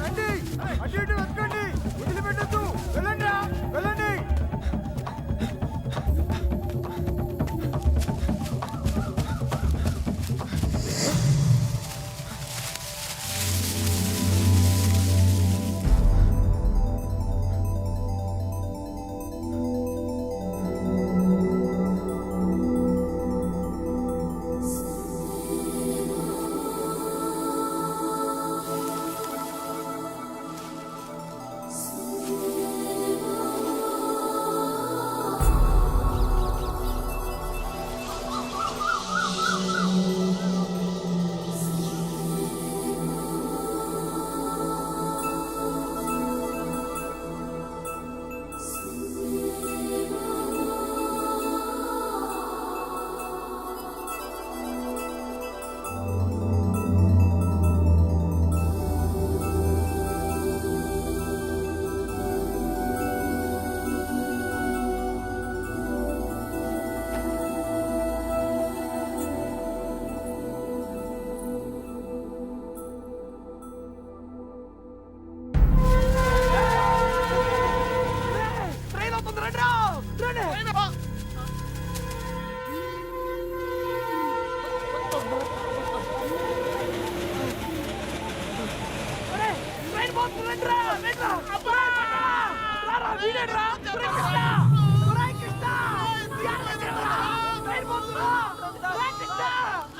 రండి అటు ఇటు వెతకండి, వదిలిపెట్టద్దు. వెళ్ళండి వెళ్ళండి.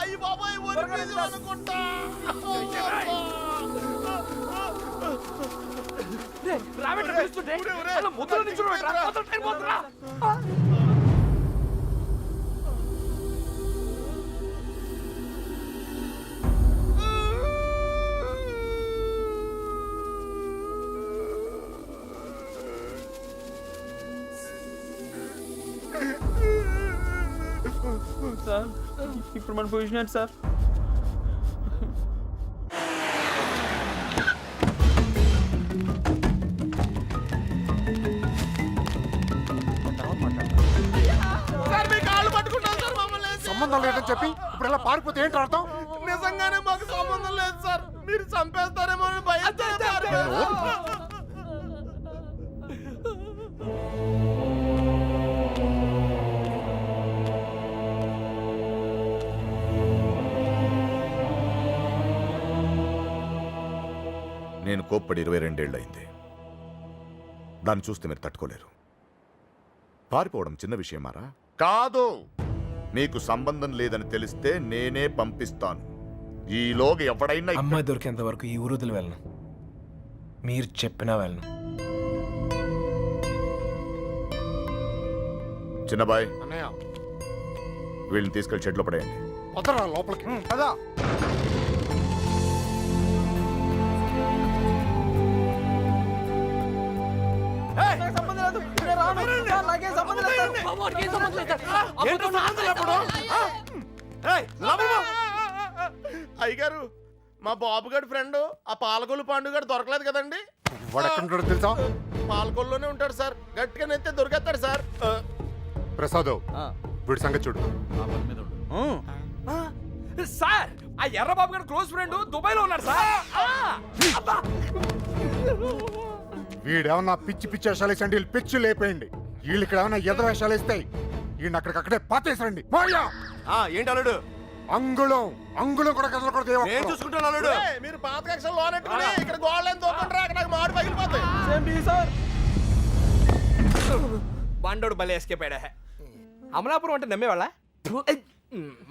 అయ్యి బాబాయ్ అనుకుంటా. సార్ ఇప్పుడు మన పొజిషన్ ఏంటి సార్? సంబంధం లేదని చెప్పి ఇప్పుడు ఇలా పారిపోతే ఏంటి అర్థం? నిజంగానే మాకు సంబంధం లేదు సార్, మీరు చంపేస్తారేమో అని భయం. నేను కోప్పడి 22 ఏళ్ళయింది. దాన్ని చూస్తే మీరు తట్టుకోలేరు. పారిపోవడం చిన్న విషయమారా? కాదు. మీకు సంబంధం లేదని తెలిస్తే నేనే పంపిస్తాను. ఈలోగా ఎవడైనా అమ్మాయి దొరికేంత వరకు ఈ ఊరుదులు వెళ్ళను. మీరు చెప్పినా వెళ్ళను. చిన్నబాయ్, అన్నయ్య వీళ్ళని తీసుకెళ్లి షెడ్లో పడేయండి. వదరా లోపలికి కదా. అయ్యగారు, మా బాబు గారి ఫ్రెండ్ ఆ పాలకొల్లు పాండు గారు దొరకలేదు కదండి. వాడు ఎక్కడ ఉంటాడో తెలుసా? పాలకొల్లులోనే ఉంటాడు సార్. గట్టిగా నెత్తే దొరికేస్తాడు సార్. ప్రసాద్, వీడి సంగతి చూడు. సార్ ఆ ఎర్రబాబు గారు క్లోజ్ ఫ్రెండ్ దుబాయ్ లో ఉన్నాడు సార్. వీడేమన్నా పిచ్చి పిచ్చి వేషాలు వేసండి, వీళ్ళు పిచ్చి లేపేయండి. వీళ్ళు ఇక్కడ ఏమన్నా ఎద వేషాలు వేస్తాయి. వీడిని అక్కడికక్కడే పాతేసండి. ఏంటి అల్లుడు? అంగుళం అంగుళం కూడా కదలకూడదు. నేను చూసుకుంటాను అల్లుడు. మీరు పాత కక్షలు లోనెట్టుకుని ఇక్కడ గోళ్ళని తోకుంటారా? అక్కడ నాకు మామిడి పగిలిపోతాయి. బాండోడు భలే ఎస్కేప్ అయ్యాడా. అమలాపురం అంటే నమ్మేవాళ్ళ?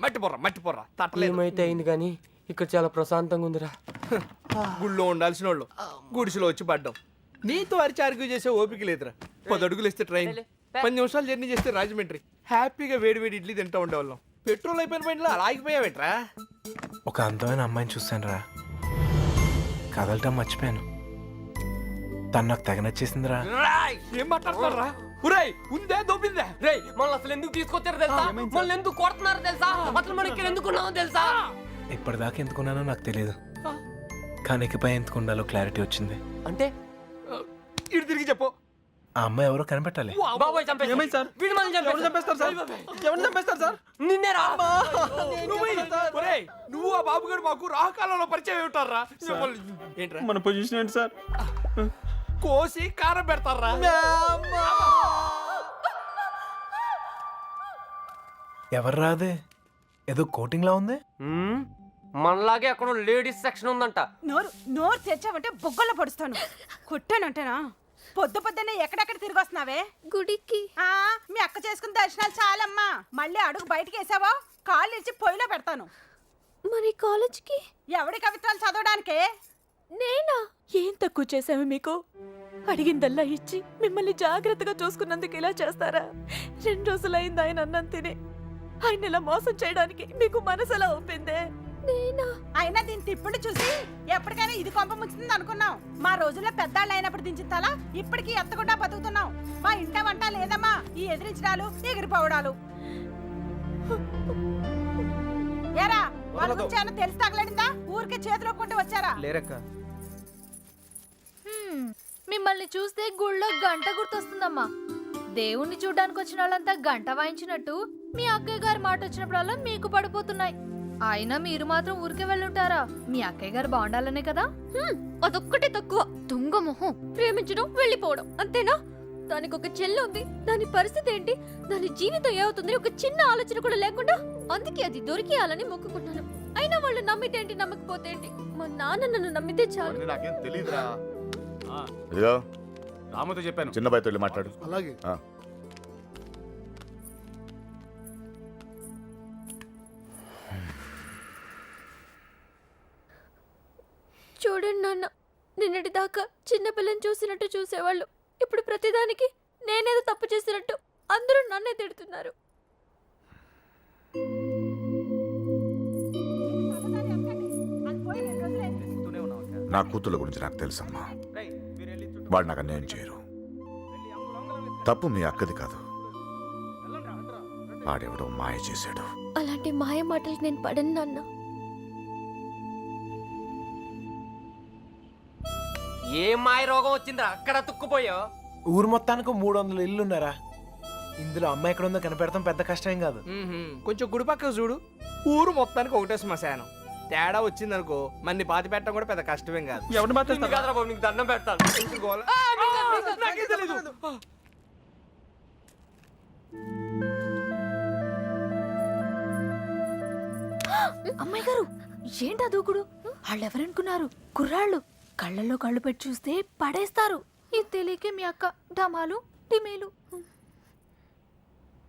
మట్టి పొర్ర తట్టలేదు. ఏమైతే అయింది కానీ ఇక్కడ చాలా ప్రశాంతంగా ఉందిరా. గుళ్ళో ఉండాల్సిన వాళ్ళు గుడిసెలో వచ్చి పడ్డాం. నీతో అరిచి ఆర్గ్యూ చేసే ఓపిక లేదురా. 10 అడుగులు ఇస్తే ట్రైన్, 10 నిమిషాలు జర్నీ చేస్తే రాజమండ్రి. హ్యాపీగా వేడి వేడి ఇడ్లీ తింటా ఉండేవాళ్ళం. పెట్రోల్ అయిపోయిన పైన అలా ఆగిపోయావేట్రా? ఒక అందమైన అమ్మాయిని చూశాను రా, కదలటం మర్చిపోయాను. తను నాకు తెగ నచ్చేసిందిరా. ఏం మాట్లాడుతున్నారా? ఉరేయ్ ఉందే దొబ్బిందే. రేయ్ మనల్ని అసలు ఎందుకు తీసుకొచ్చారో తెలుసా? మనల్ని ఎందుకు కొడుతున్నారో తెలుసా? అసలు మనం ఇక్కడ ఎందుకున్నామో తెలుసా? ఇప్పటిదాకా ఎందుకున్నానో నాకు తెలియదు, కానీ ఇకపై ఎందుకు ఉండాలో క్లారిటీ వచ్చింది. అంటే ఇటు తిరిగి చెప్పు. ఆ అమ్మాయి ఎవరో కనిపెట్టాలి. బాబాయ్ చంపేస్తాడు సార్. వీడు మనల్ని చంపేస్తారు సార్. ఎవరిని చంపేస్తారు సార్? నిన్నేరా. నువ్వు ఆ బాబు గారు మాకు రాహకాలంలో పరిచయం ఉంటారా? ఏంట్రా మన పొజిషన్ ఏంటి సార్? కోసి కారం పెడతారా? ఎవరు రాదే? ఏదో కోటింగ్ లా ఉంది. మనలాగే అక్కడ లేడీస్ సెక్షన్ ఉందంట. నోరు తెచ్చావంటే బొగ్గల్లో పడుస్తాను. కొట్టానంటేనా? పొద్దున్నే ఎక్కడెక్కడ తిరిగి వస్తున్నావే? గుడికి. మీ అక్క చేసుకున్న దర్శనాలు చాలమ్మా. మళ్ళీ అడుగు బయటికి వేసావో కాళ్ళు ఇచ్చి పొయ్యిలో పెడతాను. మరి కాలేజ్కి? ఎవడి కవిత్వాలు చదవడానికే? నేనా? ఏం తక్కువ చేసాము మీకు? అడిగిందల్లా ఇచ్చి మిమ్మల్ని జాగ్రత్తగా చూసుకున్నందుకు ఇలా చేస్తారా? 2 రోజులైంది ఆయన అన్నం తిని. ఆయన ఇలా మోసం చేయడానికి మీకు మనసు ఎలా ఒప్పిందే? నేనా? అయినా దీని తిప్పుడు చూసి ఎప్పటికైనా ఇది కొంప ముంచుతుంది అనుకున్నాం. మా రోజుల్లో పెద్దాళ్ళు అయినప్పుడు దించిన తల ఇప్పటికీ ఎత్తకుండా బతుకుతున్నాం. మా ఇంట వంట లేదమ్మా ఈ ఎదిరించడాలు ఎగిరిపోవడాలు. ఏరా వాళ్ళ గురించి ఏమైనా తెలిసి తగలడిందా? ఊరికే చేతిలో కొంటూ వచ్చారా? లేరక్క. మిమ్మల్ని చూస్తే గుళ్ళో గంట గుర్తొస్తుందమ్మా. దేవుణ్ణి చూడ్డానికి వచ్చిన వాళ్ళంతా గంట వాయించినట్టు మీ అక్కయ్య గారి మాట వచ్చినప్పుడల్లా మీకు పడిపోతున్నాయి. అయినా మీరు మాత్రం ఊరికే వెళ్ళుంటారా? మీ అక్కయ్య గారు బాగుండాలనే కదా. అదొక్కటే తక్కువ. తుంగ మొహం. ప్రేమించడం వెళ్ళిపోవడం అంతేనా? దానికి ఒక చెల్లి ఉంది. దాని పరిస్థితి ఏంటి? దాని జీవితం ఏమవుతుంది? ఒక చిన్న ఆలోచన కూడా లేకుండా. అందుకే అది దొరికేయాలని మొక్కుకున్నాను. అయినా వాళ్ళు నమ్మితే ఏంటి, నమ్మకపోతే ఏంటి? మా నాన్న నన్ను నమ్మితే చాలు. నాకేం తెలియదురా. ఇదిగో రాముతో చెప్పాను. చిన్న బాయ్తో వెళ్ళి మాట్లాడు. అలాగే. చూడండి నాన్న, నిన్నటి దాకా చిన్నపిల్లని చూసినట్టు చూసేవాళ్ళు ఇప్పుడు ప్రతిదానికి నేనేదో తప్పు చేసినట్టు అందరూ నన్నే తిడుతున్నారు. నా కూతుళ్ళ గురించి నాకు తెలుసమ్మా. వాడు నాకు అన్యాయం చేయరు. తప్పు మీ అక్కది కాదు. వాడెవడో మాయ చేశాడు. అలాంటి మాయ మాటలు నేను పడను నాన్న. ఏం మాయ రోగం వచ్చిందిరా అక్కడ తుక్కుపోయా? ఊరు మొత్తానికి 300 ఇల్లున్నారా? ఇందులో అమ్మాయి ఎక్కడ ఉందో కనిపెడతాం పెద్ద కష్టం కాదు. కొంచెం గుడి పక్క చూడు. ఊరు మొత్తానికి ఒకటే శ్మశానం. తేడా వచ్చిందనుకో మన్ని పాతి పెట్టడం కూడా పెద్ద కష్టమేం కాదు. ఎవరిని బాధ కాదురా బాబు, నీకు దండం పెడతాను. గోల. నాకేం తెలీదు. అమ్మాయి గారు, ఏంటా దూకుడు? వాళ్ళెవరనుకున్నారు? కుర్రాళ్ళు. కళ్ళల్లో కళ్ళు పెట్టి చూస్తే పడేస్తారు. ఇది తెలియకే మీ అక్క డమాలు టిమేలు.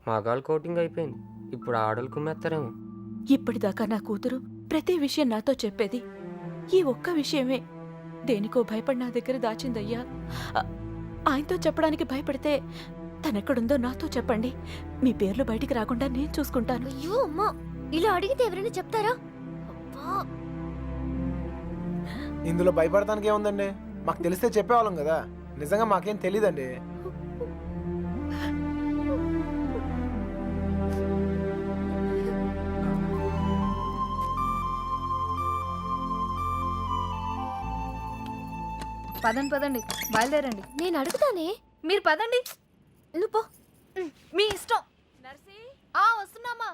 మగాళ్ళు కోటింగ్ అయిపోయింది, ఇప్పుడు ఆడలు కుమ్మేస్తారేమో. ఇప్పటిదాకా నా కూతురు ప్రతి విషయం నాతో చెప్పేది. ఈ ఒక్క విషయమే దేనికో భయపడి నా దగ్గర దాచిందయ్యా. ఆయనతో చెప్పడానికి భయపడితే తనెక్కడుందో నాతో చెప్పండి. మీ పేర్లు బయటికి రాకుండా నేను చూసుకుంటాను. అయ్యో అమ్మా, ఇలా అడిగితే ఎవరైనా చెప్తారా? అబ్బా. ఇందులో భయపడటానికి ఏముందండి? మాకు తెలిస్తే చెప్పేవాళ్ళం కదా. నిజంగా మాకేం తెలీదండి. పదండి పదండి, బయలుదేరండి. నేను అడుగుతానే, మీరు పదండి. నువ్వు పో, మీ ఇష్టం. నర్సీ, వస్తున్నామా?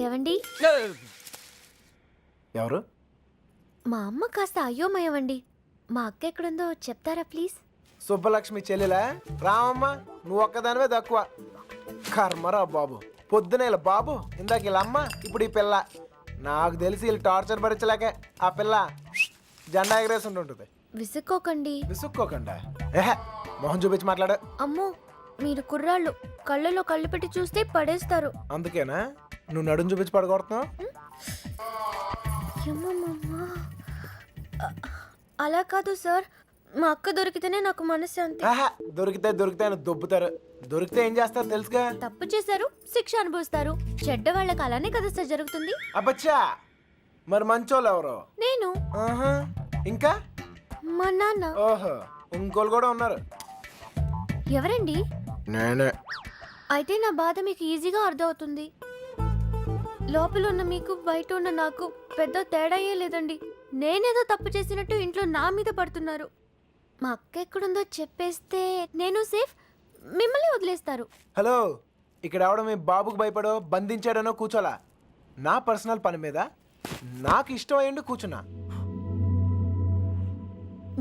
ఏవండి? ఎవరు? మా అమ్మ కాస్త అయోమయమండి. మా అక్క ఎక్కడుందో చెప్తారా ప్లీజ్? సుబ్బలక్ష్మి చెల్లెలా? రామమ్మ, నువ్వు ఒక్కదానివే తక్కువ. కర్మరా బాబు. పొద్దున ఇలా బాబు, ఇందాక ఇలా అమ్మ, ఇప్పుడు ఈ పిల్ల. నాకు తెలిసి వీళ్ళు టార్చర్ భరించలేక ఆ పిల్ల జెండా ఎగరేసి ఉంటుంటుంది. విసుక్కోకండి. విసుక్కోకుండా ఏహే, మొహం చూపించి మాట్లాడు. అమ్మో, మీరు కుర్రాళ్ళు. కళ్ళలో కళ్ళు పెట్టి చూస్తే పడేస్తారు. అందుకేనా నువ్వు నడుం చూపించి పడగొడుతున్నావు? అలా కాదు సార్, మా అక్క దొరికితేనే నాకు మనశ్శాంతి. దొరికితే అని దొబ్బుతారు. దొరికితే ఏం చేస్తారు తెలుసుగా? తప్పు చేశారు, శిక్ష అనుభవిస్తారు. చెడ్డ వాళ్ళకి అలానే కదా సార్ జరుగుతుంది. అబ్బచ్చా, మరి మంచోళ్ళు ఎవరు? నేను. ఆహా, ఇంకా మా నాన్న. ఓహో, ఇంకోళ్ళు కూడా ఉన్నారు. ఎవరండి? నేనే. అయితే నా బాధ మీకు ఈజీగా అర్థమవుతుంది. లోపల ఉన్న మీకు బయట ఉన్న నాకు పెద్ద తేడాయే లేదండి. నేనేదో తప్పు చేసినట్టు ఇంట్లో నా మీద పడుతున్నారు. మా అక్క ఎక్కడుందో చెప్పేస్తే నేను సేఫ్, మిమ్మల్ని వదిలేస్తారు. హలో, ఇక్కడ ఎవడో మీ బాబుకు భయపడో బంధించాడనో కూర్చోలా. నా పర్సనల్ పని మీద నాకు ఇష్టం అయ్యండి కూర్చున్నా.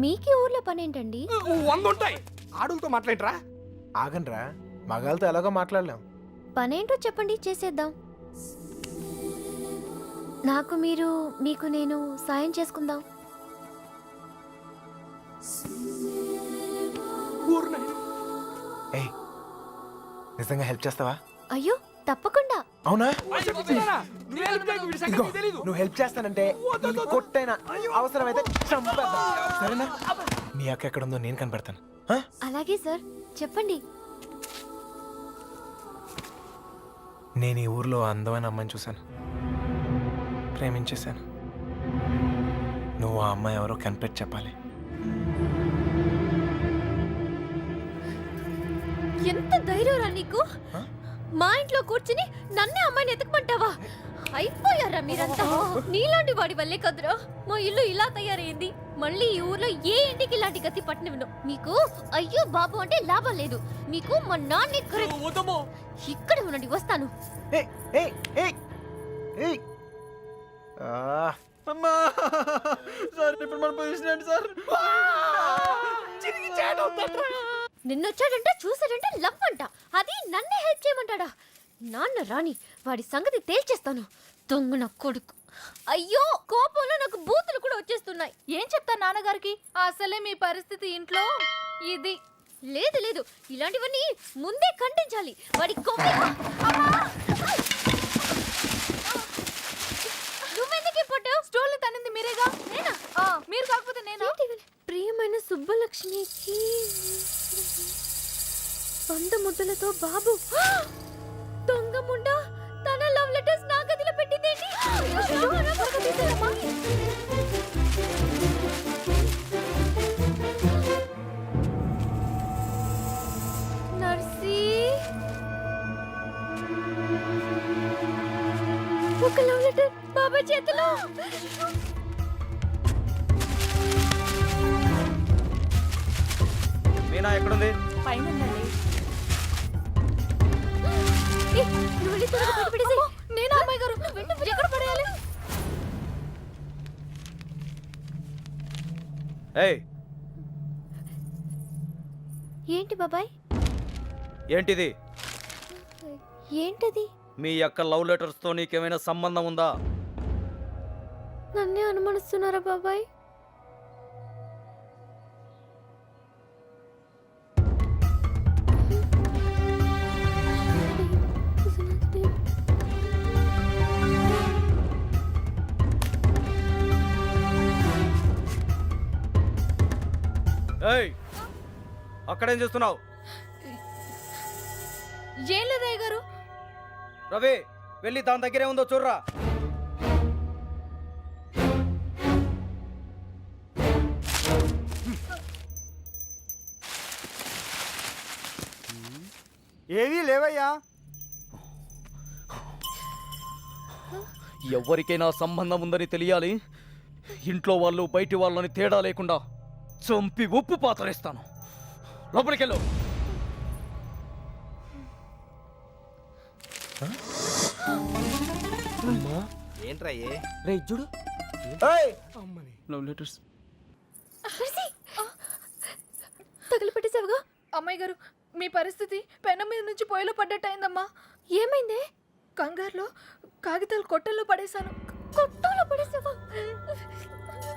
మీకు ఊర్లో పని ఏంటండి? 100 ఉంటాయి. ఆడులతో మాట్లాడరా? ఆగండ్రా, మగాళ్ళతో ఎలాగో మాట్లాడలేం. పనేంటో చెప్పండి, చేసేద్దాం. నాకు మీరు, మీకు నేను సాయం చేసుకుందాం. ఏయ్, నిజంగా హెల్ప్ చేస్తావా? అయ్యో తప్పకుండా. అవునా? నువ్వు help చేయకు, వీడి సంగతి ఇదిగో, నీకు తెలీదు. నువ్వు హెల్ప్ చేస్తానంటే ఈ కొట్టైనా అవసరమైతే చంపేద్దాం. సరేనా? మీ అక్క ఎక్కడుందో నేను కనిపెడతాను. ఆ? అలాగే సార్, చెప్పండి. నేను ఈ ఊర్లో అందమైన అమ్మాయిని చూశాను, ప్రేమించేశాను. నువ్వు ఆ అమ్మాయి ఎవరో కనిపెట్టి చెప్పాలి. ఎంత ధైర్యం రా నీకు? మా ఇంట్లో కూర్చుని నన్నే అమ్మాయిని ఎతకమంటావా? అయిపోయారా మీరంతా? నీలాంటి వాడి వల్లే కదరా మా ఇల్లు ఇలా తయారైంది. మళ్ళీ ఈ ఊర్లో ఏ ఇంటికి ఇలాంటి గతి పట్టినవిను. మీకు అయ్యో బాబు అంటే లాభం లేదు. మీకు మా నాన్న ఇక్కడే ఉండండి, వస్తాను. ఏయ్, ఏయ్, ఏయ్, ఏయ్. ఆ, అమ్మా సార్, ఇప్పుడు మన పొజిషన్ ఏంటి సార్? నిన్నొచ్చాడంటే చూసాడంటే లవ్ అంట. అది నన్నే హెల్ప్ చేయమంటాడా? నాన్న రాని వాడి సంగతి తేల్చేస్తాను. దొంగ నా కొడుకు. అయ్యో కోపంలో నాకు బూతులు కూడా వచ్చేస్తున్నాయి. ఏం చెప్తా నాన్నగారికి? అసలే మీ పరిస్థితి ఇంట్లో ఇది. లేదు లేదు, ఇలాంటివన్నీ ముందే ఖండించాలి. వాడి నువ్వెందుకు పట్టావు? స్టోల్ తనింది మీరేగా. నేనా? మీరు కాకపోతే నేనా? ప్రియమైన సుబ్బలక్ష్మికి 100 ముద్దలతో బాబు. దొంగ ముండా, తన లవ్ లెటర్స్ నా గదిలో పెట్టిందేంటి? నర్సీ, ఒక లవ్ లెటర్ బాబా చేతిలో. మీనా ఎక్కడుంది? నేను అమ్మాయి గారు ఎక్కడ పడేయాలి? ఏయ్, ఏంటి బాబాయ్? ఏంటిది? ఏంటది? మీ యొక్క లవ్ లెటర్స్ తో నీకేమైనా సంబంధం ఉందా? నన్నే అనుమానిస్తున్నారా బాబాయ్? ఏయ్, అక్కడేం చేస్తున్నావు? ఏం లేదయ్య గారు. రవి, వెళ్ళి దాని దగ్గరే ఉందో చూడరా. ఏవీ లేవయ్యా. ఎవరికైనా సంబంధం ఉందని తెలియాలి. ఇంట్లో వాళ్ళు బయటి వాళ్ళని తేడా లేకుండా చంపి ఉప్పు పాతరేస్తాను. లోపలికెళ్ళు. ఏంట్రా రే చూడు, ఏయ్, లవ్ లెటర్స్. తగిలిపెట్టేసావుగా. అమ్మాయి గారు, మీ పరిస్థితి పెనం మీద నుంచి పొయ్యిలో పడ్డట్టయిందమ్మా. ఏమైందే? కంగారులో కాగితాలు కొట్టల్లో పడేశాను. కొట్టంలో పడేసావా?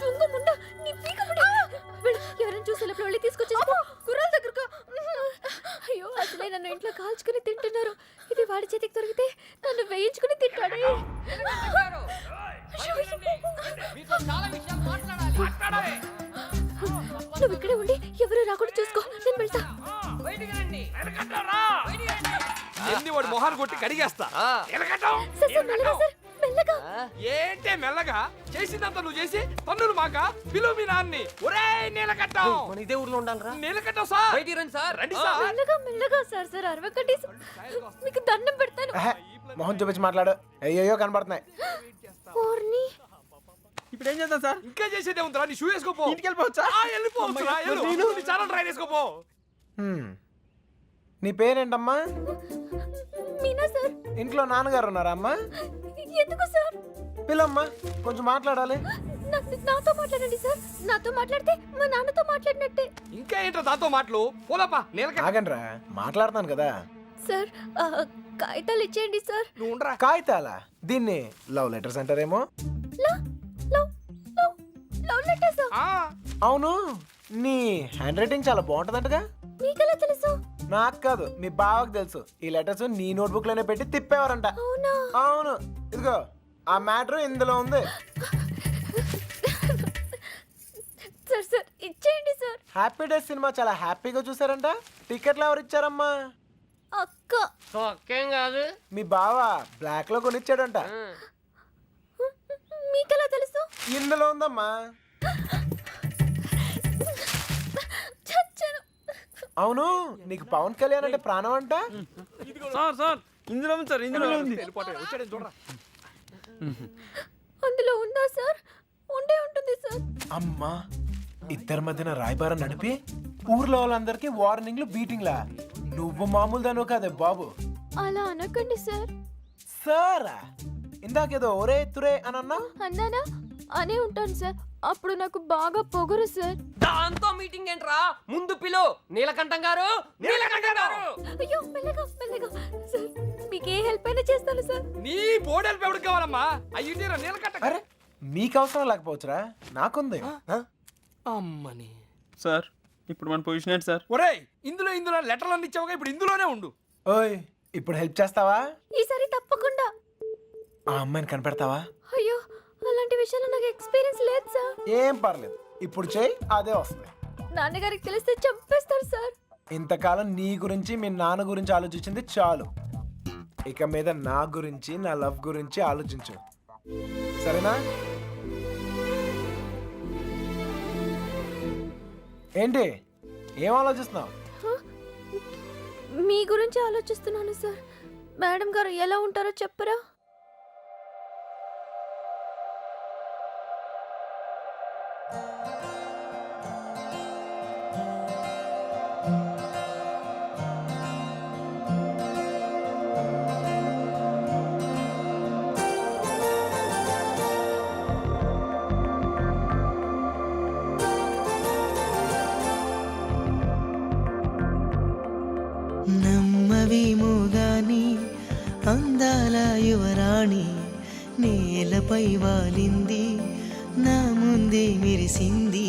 దొంగ ముండా, నీ పీక ముడి. వెళ్ళు, ఎవరైనా చూసి వెళ్ళి తీసుకొచ్చేసుకో. గుర్రాల దగ్గరకు. అయ్యో, అసలే నన్ను ఇంట్లో కాల్చుకుని తింటున్నారు. ఇది వాడి చేతికి దొరికితే నన్ను వేయించుకుని తింటాడే. నువ్వు ఇక్కడే ఉండి ఎవరు రాకుండా చూసుకో, నేను వెళ్తా. ఎన్ని వాడి మొహాన్ని కొట్టి కడిగేస్తా. సార్, సార్, మెల్లగా సార్, మెల్లగా. ఏంటే మెల్లగా? చేసిందంతా నువ్వు చేసి పన్నులు మాక పిలువు మీ నాన్ని. ఒరే నీలకట్టం, మన ఇదే ఊర్లో ఉండాలిరా. నీలకట్టం సార్, బయటికి రండి సార్. రండి సార్. మెల్లగా మెల్లగా సార్, సార్ అరవకండి. మీకు దండం పెడతాను. ఆహా, మొహం చూపించి మాట్లాడు. అయ్యో కనబడుతున్నాయి. ఇప్పుడు ఏం చేద్దాం సార్? ఇంకా చేసేదే ఉందిరా, నీ షూ వేసుకోపో. ఇంటికి వెళ్ళిపోవచ్చా? వెళ్ళిపోవచ్చురా, వెళ్ళు. నీ చాలా ట్రై చేసుకోపో. నీ పేరేంటమ్మా? మీనా సార్. ఇంట్లో నాన్నగారు ఉన్నారా అమ్మా? ఎందుకు సార్? పిల్లమ్మా, కొంచెం మాట్లాడాలి. నాతో మాట్లాడండి సార్. నాతో మాట్లాడితే మా నాన్నతో మాట్లాడినట్టే. ఇంకా ఏంట్రా దాంతో మాటలు? పోదాపా, నేలక ఆగండ్రా, మాట్లాడతాను కదా. సార్ కాగితాలు ఇచ్చేయండి సార్. నువ్వు ఉండరా. కాగితాలా? దీన్ని లవ్ లెటర్స్ అంటారేమో. Love letters. ఆ, అవును, నీ హ్యాండ్ రైటింగ్ చాలా బాగుంటదంటగా. మీకెలా తెలుసు? నాకు కాదు, మీ బావకు తెలుసు. ఈ లెటర్స్ నీ నోట్బుక్ లోనే పెట్టి తిప్పేవారంట. అవునా? అవును, ఇదిగో ఆ మ్యాటర్ ఇందులో ఉంది. సార్ సార్ ఇచ్చేయండి సార్. హ్యాపీ డేస్ సినిమా చాలా హ్యాపీగా చూసారంట. టికెట్లు ఎవరు ఇచ్చారమ్మా? అక్క. ఒక్కేం కాదు. మీ బావ బ్లాక్ లో కొనిచ్చాడంట. మీకెలా తెలుసు? ఇందులో ఉందమ్మా. చచ్చాను. అవును, నీకు పవన్ కళ్యాణ్ అంటే ప్రాణం అంట. సార్ సార్ ఇందులో ఉంది సార్, ఇందులో ఉంది. వచ్చాడే చూడరా. అందులో ఉందా సార్? ఉండే ఉంటుంది సార్. అమ్మా, ఇద్దరి మధ్యన రాయబారం నడిపి ఊర్లో వాళ్ళందరికీ వార్నింగ్లు బీటింగ్లా. నువ్వు మామూలు దాను కాదే బాబు. అలా అనకండి సార్. సారా, ఇందాకేదో ఒరే తురే అని అన్నా. అన్నానా? అనే ఉంటాను సార్. అప్పుడు నాకు బాగా పొగరు సార్. దాంతో మీటింగ్ ఏంట్రా? ముందు పిలు. నీలకంఠం గారు, నీలకంఠం గారు. అయ్యో మెల్లగా మెల్లగా సార్. మీకు ఏ హెల్ప్ అయినా చేస్తాను సార్. నీ బోర్డు ఎవరికి కావాలమ్మా? అయ్యింటిరా నీలకట్ట. అరే, మీకు అవసరం లేకపోవచ్చురా, నాకుంది. అమ్మని. సార్ ఇప్పుడు మన పొజిషన్ ఏంటి సార్? ఒరేయ్, ఇందులో లెటర్లు అన్ని ఇచ్చావుగా, ఇప్పుడు ఇందులోనే ఉండు. ఓయ్, ఇప్పుడు హెల్ప్ చేస్తావా? ఈసారి తప్పకుండా. ఆ అమ్మాయిని కనిపెడతావా? అయ్యో అలాంటి విషయాలు నాకు ఎక్స్పీరియన్స్ లేదు సార్. ఏం పర్లేదు, ఇప్పుడు చెయ్యి, అదే వస్తుంది. నాన్నగారికి తెలిస్తే చంపేస్తారు సార్. ఇంతకాలం నీ గురించి మీ నాన్న గురించి ఆలోచించింది చాలు. ఇక మీద నా గురించి, నా లవ్ గురించి ఆలోచించు, సరేనా? ఏంటి, ఏం ఆలోచిస్తున్నావు? మీ గురించి ఆలోచిస్తున్నాను సార్. మేడం గారు ఎలా ఉంటారో చెప్పరా? నమ్మవేమో గాని అందాల యువరాణి నేలపై వాలింది, నా ముందే మెరిసింది.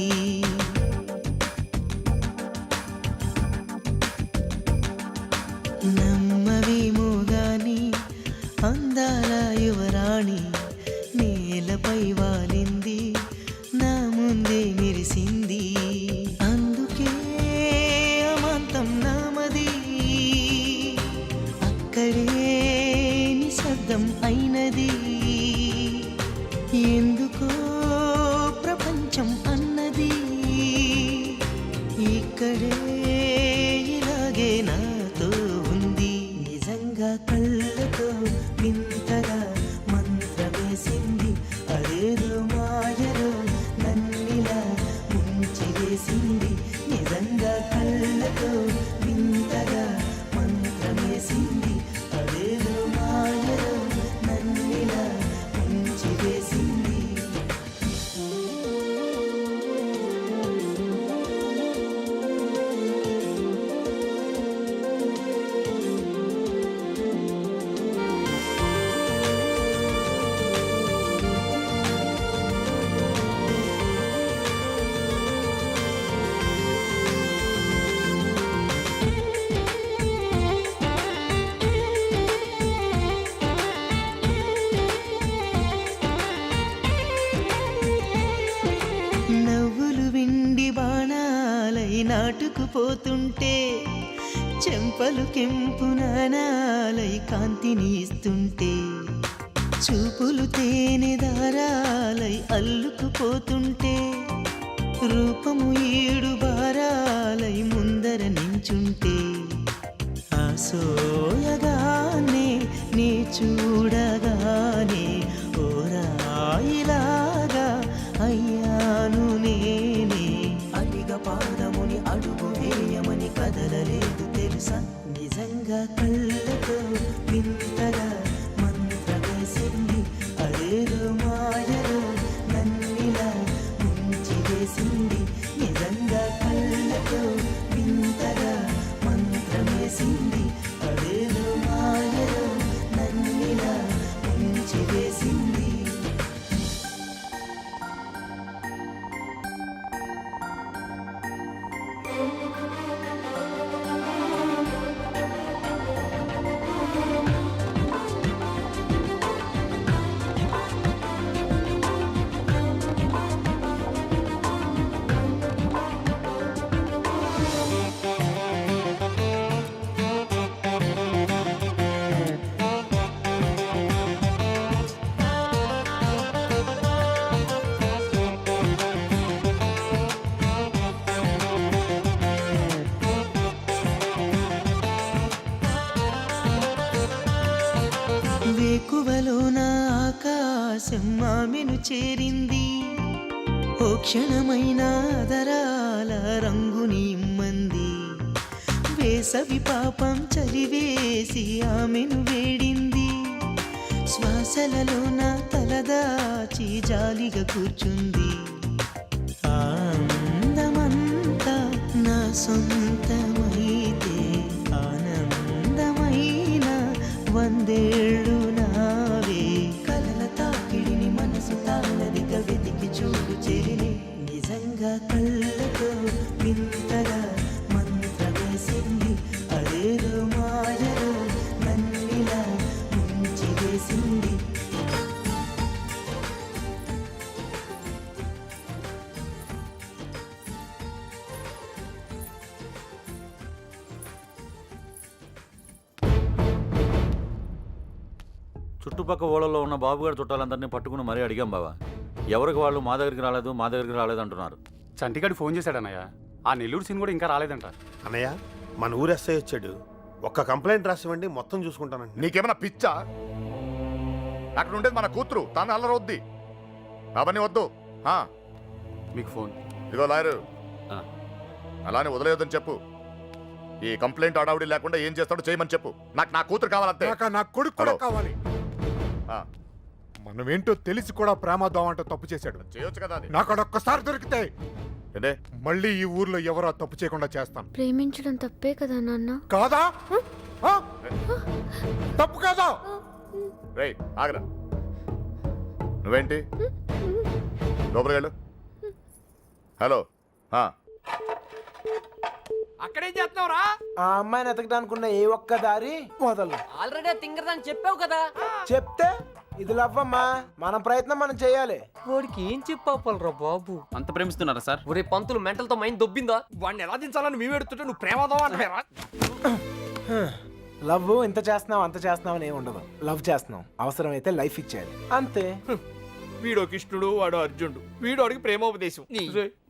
నమ్మవేమో గాని అందాల యువరాణి నేలపై వాలింది, నా ముందే మెరిసింది. అందుకే అమాంతం నామది, అక్కడే నిశ్శబ్దం అయినది. ఎందుకో ప్రపంచం అన్నది ఇక్కడే ఇలాగే నాతో ఉంది. నిజంగా కళ్ళతో వింతగా మంత్రమేసింది, అదేదో మాయలో నన్నిలా ముంచి వేసింది. నిజంగా కళ్ళతో వింతగా మంత్రమేసింది, అదేదో మాయలో నన్నిలా ముంచి వేసింది. నవ్వులు విండి బాణాలై నాటుకుపోతుంటే, చెంపలు కెంపు నాణాలై కాంతిని ఇస్తుంటే, చూపులు తేనె దారాలై అల్లుకుపోతుంటే, రూపము ఏడు బారాలై ముందర నించుంటే, ఆ సోయగానే నీ చూ వేకువలోన ఆకాశం ఆమెను చేరింది, ఓ క్షణమైన అదరాల రంగుని ఇమ్మంది. వేసవి పాపం చలివేసి ఆమెను వేడింది, శ్వాసలలోన తలదాచి జాలిగా కూర్చుంది. ఆనందమంతా నా సొంతమైతే ఆనందమైన వందేళ్ళు నావే. కలల తాకిడిని మనసు తానదిగా వెతికి చూడు చెరిని, నిజంగా కళ్ళతో వింతగా మంత్రమేసింది. అదేదో మాయలో నన్నిలా ముంచి వేసింది. చుట్టుపక్క ఊళ్ళలో ఉన్న బాబుగారి చుట్టాలందరినీ పట్టుకుని మరీ అడిగాం బావా. ఎవరికి వాళ్ళు మా దగ్గరికి రాలేదు అంటున్నారు. చంటిగాడు ఫోన్ చేశాడన్నయ్య. ఆ నెల్లూరు సీన్ కూడా ఇంకా రాలేదంట. అన్నయ్య మన ఊరు ఎస్ఐ వచ్చాడు, ఒక్క కంప్లైంట్ రాసివ్వండి, మొత్తం చూసుకుంటానండి. నీకేమైనా పిచ్చా? అక్కడ ఉండేది మన కూతురు, తాను అల్లరొద్ది. అవన్నీ వద్దు. మీకు ఫోన్. ఇదిగో లాయరు, అలానే వదిలేయొద్దని చెప్పు. ఈ కంప్లైంట్ అడావుడి లేకుండా ఏం చేస్తాడో చేయమని చెప్పు. నాకు నా కూతురు కావాలంతే. నా కొడుకు కూడా కావాలి. మనం ఏంటో తెలిసి కూడా ప్రమాదం అంటే తప్పు చేశాడు. చేయొచ్చు కదా. నాకు అడొక్కసారి దొరికితే మళ్ళీ ఈ ఊర్లో ఎవరో తప్పు చేయకుండా చేస్తాను. ప్రేమించడం తప్పే కదా నాన్న? కాదా? తప్పు కాదా? రేయ్ ఆగరా. నువ్వేంటి లోపలికి వెళ్ళు. హలో, అక్కడేం చేస్తున్నావురా? ఆ అమ్మాయిని ఎతకడానుకున్న ఏ ఒక్క దారి వదలను. ఆల్రెడీ తింగరదని చెప్పావు కదా. చెప్తే ఇది లవ్వమ్మా, మన ప్రయత్నం మనం చేయాలి. వాడికి ఏం చెప్పాలరా బాబు? అంత ప్రేమిస్తున్నారా సార్? ఒరే పంతులు మెంటల్తో మైండ్ దొబ్బిందా? వాడిని ఎలా దించాలని మేము ఎడుతుంటే నువ్వు ప్రేమదావా అంటారా? లవ్ ఇంత చేస్తున్నావు అంత చేస్తున్నావు అని ఏమి ఉండదు. లవ్ చేస్తున్నావు, అవసరమైతే లైఫ్ ఇచ్చేయాలి అంతే. వీడో కృష్ణుడు, వాడు అర్జునుడు, వీడు వాడికి ప్రేమోపదేశం.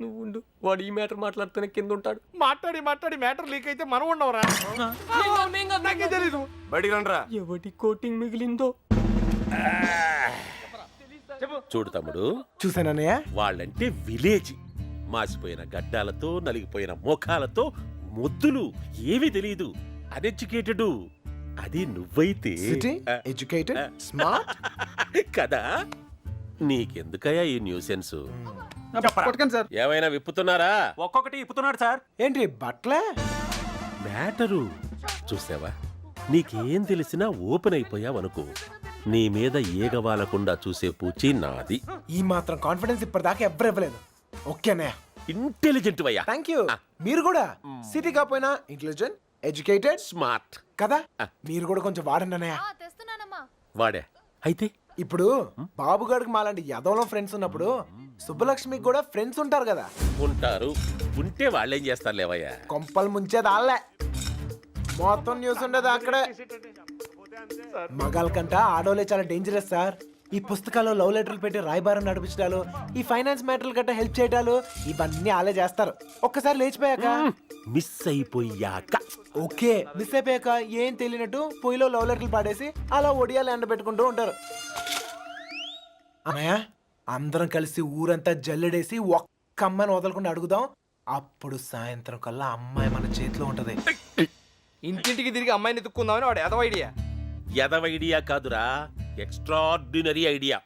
నువ్వు ఉండు, వాడు ఈ మ్యాటర్ మాట్లాడుతూనే కింద ఉంటాడు. మాట్లాడి మ్యాటర్ లీక్ అయితే మనం ఉండవరా? నాకే తెలీదు. బయటికి రండిరా. ఎవటి కోటింగ్ మిగిలిందో. చూడు తమ్ముడు, చూసానన్నయ్య, వాళ్ళంటే విలేజ్. మాసిపోయిన గడ్డాలతో నలిగిపోయిన ముఖాలతో ముద్దులు, ఏమీ తెలియదు, అన్ఎడ్యుకేటెడ్. అది నువ్వైతే ఎడ్యుకేటెడ్, స్మార్ట్ కదా. నీకెందుకయ్యా ఈ న్యూసెన్స్? సార్. ఏమైనా విప్పుతున్నారా? ఒక్కొక్కటి ఇప్పుతున్నాడు సార్. ఏంటి బట్లే మ్యాటరు చూసావా? నీకేం తెలిసినా ఓపెన్ అయిపోయావనుకో, నీ మీద ఏగవాలకుండా చూసే పూచి నాది. ఈ మాత్రం కాన్ఫిడెన్స్ ఇప్పటిదాకా ఎవ్వరు ఇవ్వలేదు. ఓకే అన్నయ్య, ఇంటెలిజెంట్ వయ్యా. Thank you. మీరు కూడా సిటీ కాపోయినా ఇంటెలిజెంట్, ఎడ్యుకేటెడ్, స్మార్ట్ కదా. మీరు కూడా కొంచెం వాడండి అన్నయ్య. తెస్తున్నానమ్మా. వాడే అయితే. ఇప్పుడు బాబు గారికి మాలాంటి యదవలో ఫ్రెండ్స్ ఉన్నప్పుడు సుబ్బలక్ష్మికి కూడా ఫ్రెండ్స్ ఉంటారు కదా. ఉంటారు, ఉంటే వాళ్ళేం చేస్తారు లేవయ్యా. కొంపలు ముంచేది ఆళ్ళే. మొత్తం న్యూస్ ఉండేది అక్కడే. మగాళ్ళ కంట ఆడోలే చాలా డేంజరస్ సార్. ఈ పుస్తకాలు లవ్ లెటర్లు పెట్టి రాయబారం నడిపించడాలు, ఈ ఫైనాన్స్ మ్యాటర్లు గట్రా హెల్ప్ చేయడాలు, ఇవన్నీ ఆలే చేస్తారు. ఒక్కసారి లేచిపోయాక మిస్ అయిపోయాక. ఓకే, మిస్ అయిపోయాక ఏం తెలియనట్టు పొయ్యిలో లవ్ లెటర్లు పాడేసి అలా ఒడియాలు ఎండబెట్టుకుంటూ ఉంటారు. అన్నయ్య, అందరం కలిసి ఊరంతా జల్లెడేసి ఒక్క అమ్మాయిని వదలకుండా అడుగుదాం. అప్పుడు సాయంత్రం కల్లా అమ్మాయి మన చేతిలో ఉంటది. ఇంటింటికి తిరిగి అమ్మాయిని ఎత్తుక్కుందామని వాడు ఏదో ఐడియా. ఎదవ ఐడియా కాదురా, ఎక్స్ట్రాడినరీ ఐడియా.